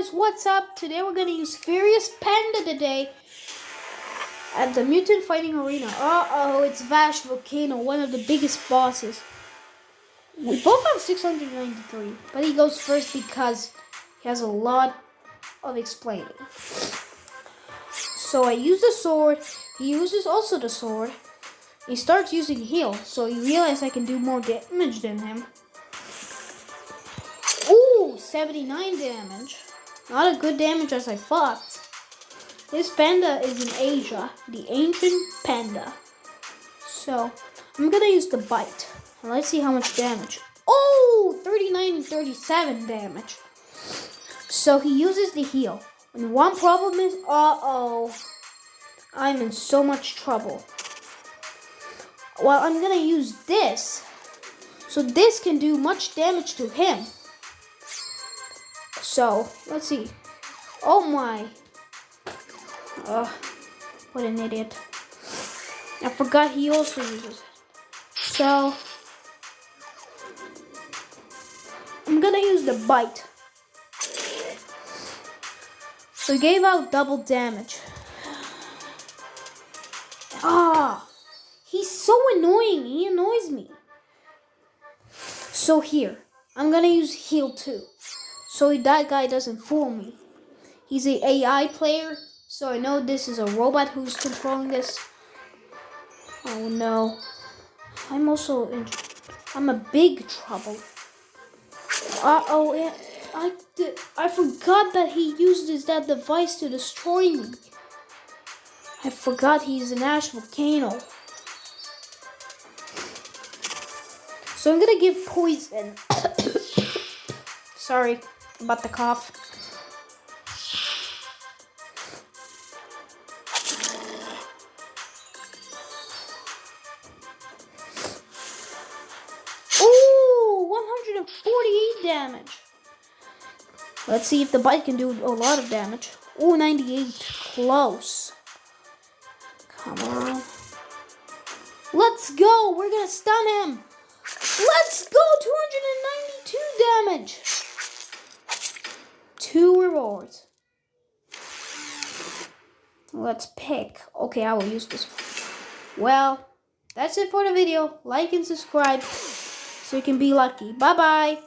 guys, what's up? Today we're gonna use Furious Panda today at the Mutant Fighting Arena. It's Volcano, one of the biggest bosses. We both have 693, but he goes first because he has a lot of explaining. So I use the sword, he uses also the sword. He starts using heal, so he realizes I can do more damage than him. Ooh, 79 damage. Not a good damage as I thought. This panda is in Asia, the ancient panda. So, I'm gonna use the bite. Let's see how much damage. Oh, 39 and 37 damage. So he uses the heal. And one problem is, I'm in so much trouble. Well, I'm gonna use this. So this can do much damage to him. So, let's see. Oh my. What an idiot. I forgot he also uses it. So, I'm gonna use the bite. So, he gave out double damage. He's so annoying. He annoys me. So here, I'm gonna use heal too. So that guy doesn't fool me. He's an AI player, so I know this is a robot who's controlling this. Oh no. I'm a big trouble. I forgot that he uses that device to destroy me. I forgot he's an ash volcano. So I'm gonna give poison. Sorry about the cough. Ooh, 148 damage. Let's see if the bite can do a lot of damage. Ooh, 98. Close. Come on. Let's go. We're gonna stun him. Let's go. 292 damage. 2 rewards. Let's pick. Okay, I will use this one. Well, that's it for the video. Like and subscribe so you can be lucky. Bye-bye.